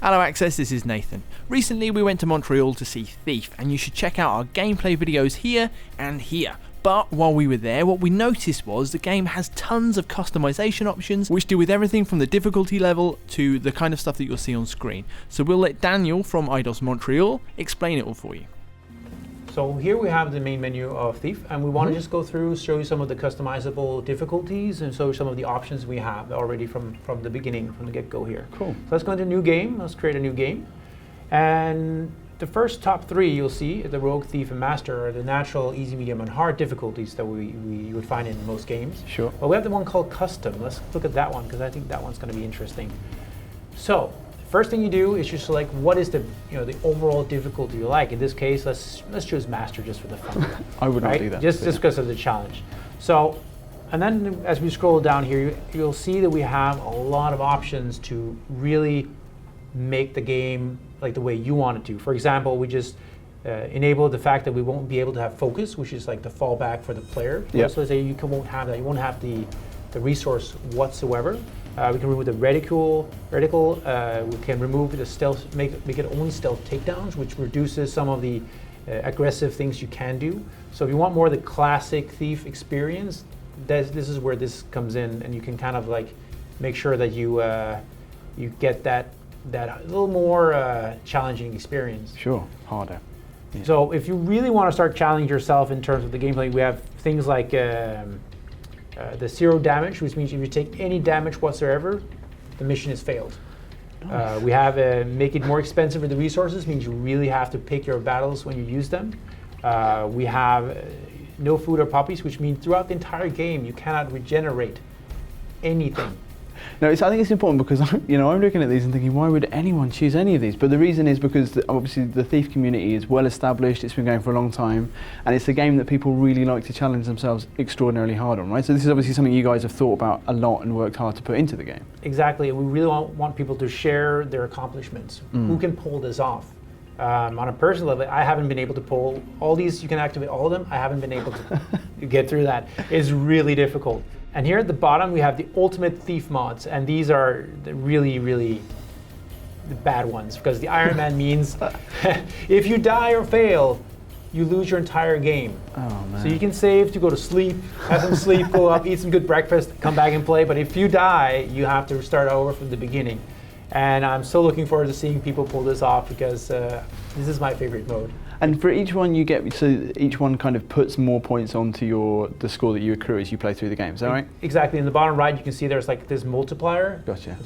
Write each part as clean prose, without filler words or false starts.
Hello Access, this is Nathan. Recently we went to Montreal to see Thief, and you should check out our gameplay videos here and here. But while we were there, what we noticed was the game has tons of customization options which deal with everything from the difficulty level to the kind of stuff that you'll see on screen. So we'll let Daniel from Eidos Montreal explain it all for you. So here we have the main menu of Thief, and we want to just go through, show you some of the customizable difficulties and show some of the options we have already from the beginning, from the get-go here. Cool. So let's go into new game. Let's create a new game. And the first top three you'll see, the Rogue, Thief, and Master, are the natural, easy, medium, and hard difficulties that we would find in most games. Sure. But we have the one called Custom. Let's look at that one, because I think that one's going to be interesting. So, first thing you do is you select what is the the overall difficulty you like. In this case, let's choose Master just for the fun. I would not do that. Just because of the challenge. So, and then as we scroll down here, you'll see that we have a lot of options to really make the game like the way you want it to. For example, we just enable the fact that we won't be able to have focus, which is like the fallback for the player. Yep. So say you won't have that. You won't have the resource whatsoever. We can remove the reticle. We can remove the stealth, make it only stealth takedowns, which reduces some of the aggressive things you can do. So if you want more of the classic Thief experience, this is where this comes in, and you can kind of like make sure that you get that little more challenging experience. Sure, harder. Yeah. So if you really want to start challenging yourself in terms of the gameplay, we have things like the zero damage, which means if you take any damage whatsoever, the mission is failed. Nice. We have make it more expensive with the resources, means you really have to pick your battles when you use them. We have no food or puppies, which means throughout the entire game you cannot regenerate anything. No, I think it's important because I'm looking at these and thinking, why would anyone choose any of these? But the reason is because obviously the Thief community is well established, it's been going for a long time, and it's a game that people really like to challenge themselves extraordinarily hard on, right? So this is obviously something you guys have thought about a lot and worked hard to put into the game. Exactly, we really want people to share their accomplishments. Who can pull this off? On a personal level, I haven't been able to pull all these. You can activate all of them. I haven't been able to get through that. It's really difficult. And here at the bottom, we have the Ultimate Thief mods, and these are the really, really the bad ones, because the Iron Man means if you die or fail, you lose your entire game. Oh, man. So you can save to go to sleep, have some sleep, go up, eat some good breakfast, come back and play. But if you die, you have to start over from the beginning. And I'm so looking forward to seeing people pull this off, because this is my favorite mode. And for each one you get, so each one kind of puts more points onto the score that you accrue as you play through the game, is that right? Exactly. In the bottom right, you can see there's like this multiplier. Gotcha.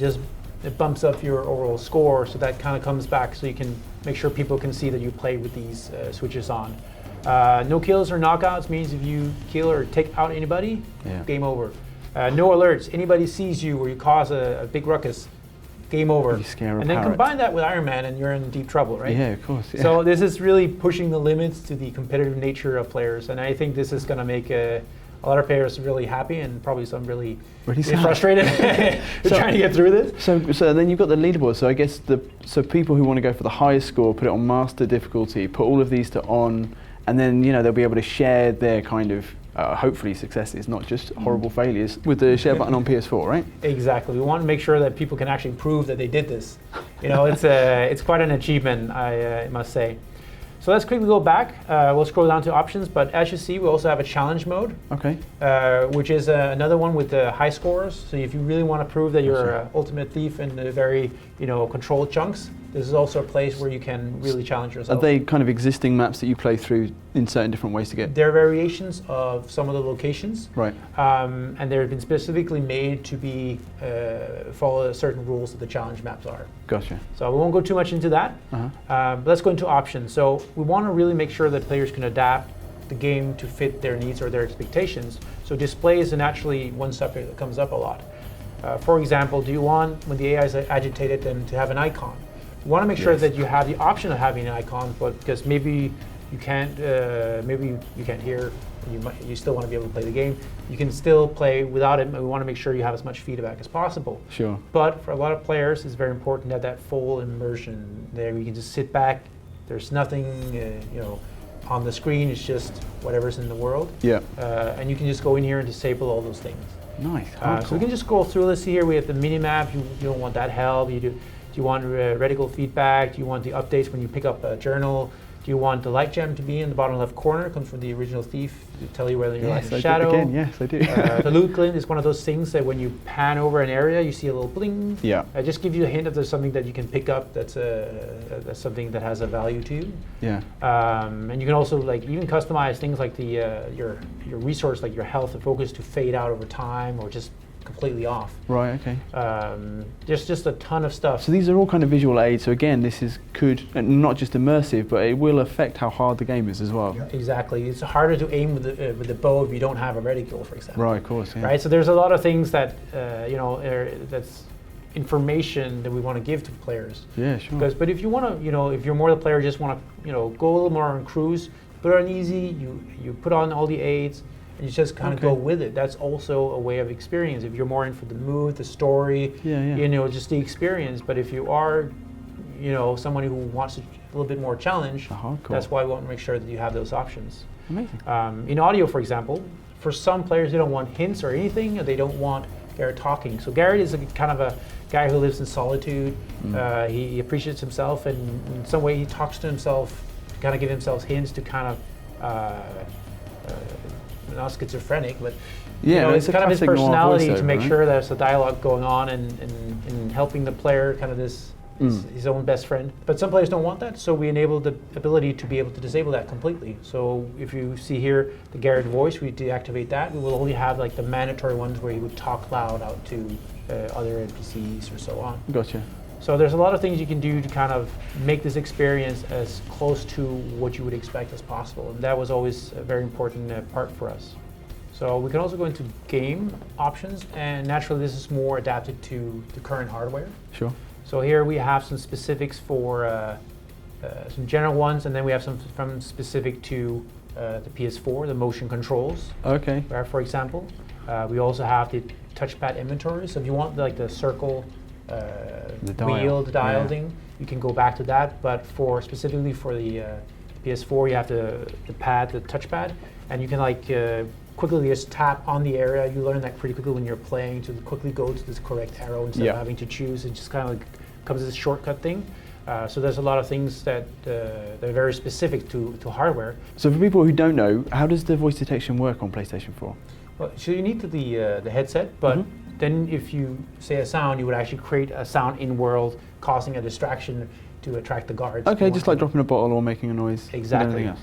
It bumps up your overall score, so that kind of comes back, so you can make sure people can see that you play with these switches on. No kills or knockouts means if you kill or take out anybody, game over. No alerts. Anybody sees you or you cause a big ruckus, game over. You scare a and then parrot. combine that with Iron Man and you're in deep trouble, right? Yeah, of course. Yeah. So this is really pushing the limits to the competitive nature of players, and I think this is going to make a lot of players really happy, and probably some really frustrated trying to get through this. So then you've got the leaderboard. So I guess so people who want to go for the highest score, put it on master difficulty, put all of these to on, and then they'll be able to share their kind of hopefully successes, not just horrible failures, with the share button on PS4, right? Exactly. We want to make sure that people can actually prove that they did this. It's quite an achievement, I must say. So let's quickly go back. We'll scroll down to options, but as you see, we also have a challenge mode. Okay. Which is another one with the high scores. So if you really want to prove that you're an ultimate thief in the very controlled chunks, this is also a place where you can really challenge yourself. Are they kind of existing maps that you play through in certain different ways to get? They're variations of some of the locations. Right. And they've been specifically made to be follow certain rules that the challenge maps are. Gotcha. So we won't go too much into that. But let's go into options. So we want to really make sure that players can adapt the game to fit their needs or their expectations. So display is naturally one subject that comes up a lot. For example, do you want, when the AI is agitated, then to have an icon? You want to make sure that you have the option of having an icon, but because maybe you can't hear, you still want to be able to play the game. You can still play without it, and we want to make sure you have as much feedback as possible. Sure. But for a lot of players, it's very important to have that full immersion there. You can just sit back. There's nothing, on the screen. It's just whatever's in the world. Yeah. And you can just go in here and disable all those things. Nice. So we can just scroll through. Let's see here. We have the mini map. You don't want that help. You do. Do you want reticle feedback? Do you want the updates when you pick up a journal? Do you want the light gem to be in the bottom left corner? It comes from the original Thief to tell you whether you're light or shadow. Yes, I do. The loot glint is one of those things that when you pan over an area, you see a little bling. Yeah. Just give you a hint if there's something that you can pick up that's something that has a value to you. Yeah. And you can also like even customize things like the your resource, like your health and focus, to fade out over time or just completely off. Right, okay. There's just a ton of stuff. So these are all kind of visual aids. So again, this is not just immersive, but it will affect how hard the game is as well. Yeah. Exactly. It's harder to aim with the bow if you don't have a reticle, for example. Right, of course. Yeah. Right. So there's a lot of things that that's information that we want to give to players. Yeah, sure. But if you want to, if you're more the player, just want to, go a little more on cruise, put it on easy. You put on all the aids. And you just kind of go with it. That's also a way of experience. If you're more in for the mood, the story, just the experience. But if you are, someone who wants a little bit more challenge, that's why we want to make sure that you have those options. Amazing. In audio, for example, for some players, they don't want hints or anything, or they don't want Garrett talking. So Garrett is kind of a guy who lives in solitude. He appreciates himself, and in some way he talks to himself, to kind of give himself hints to kind of not schizophrenic, but it's kind of his personality to make sure there's a dialogue going on and helping the player, kind of his own best friend. But some players don't want that, so we enable the ability to be able to disable that completely. So if you see here the Garrett voice, we deactivate that. We will only have like the mandatory ones where he would talk loud out to other NPCs or so on. Gotcha. So there's a lot of things you can do to kind of make this experience as close to what you would expect as possible. And that was always a very important part for us. So we can also go into game options, and naturally this is more adapted to the current hardware. Sure. So here we have some specifics for some general ones, and then we have some from specific to the PS4, the motion controls. Okay. Where, for example, we also have the touchpad inventory. So if you want like the circle the dial thing, you can go back to that. But specifically for the PS4, you have the touchpad, and you can like quickly just tap on the area. You learn that pretty quickly when you're playing to quickly go to this correct arrow instead of having to choose. It just kind of like comes as a shortcut thing. So there's a lot of things that are very specific to hardware. So for people who don't know, how does the voice detection work on PlayStation 4? Well, so you need the headset, but then if you say a sound, you would actually create a sound in-world, causing a distraction to attract the guards. Okay, just like dropping a bottle or making a noise. Exactly. Else.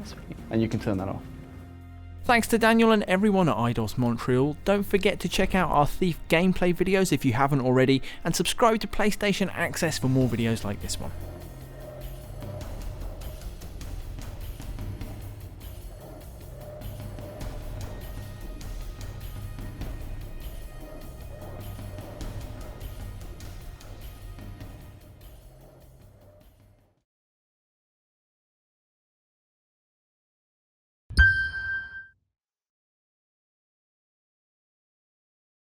Sweet. And you can turn that off. Thanks to Daniel and everyone at Eidos Montreal. Don't forget to check out our Thief gameplay videos if you haven't already, and subscribe to PlayStation Access for more videos like this one.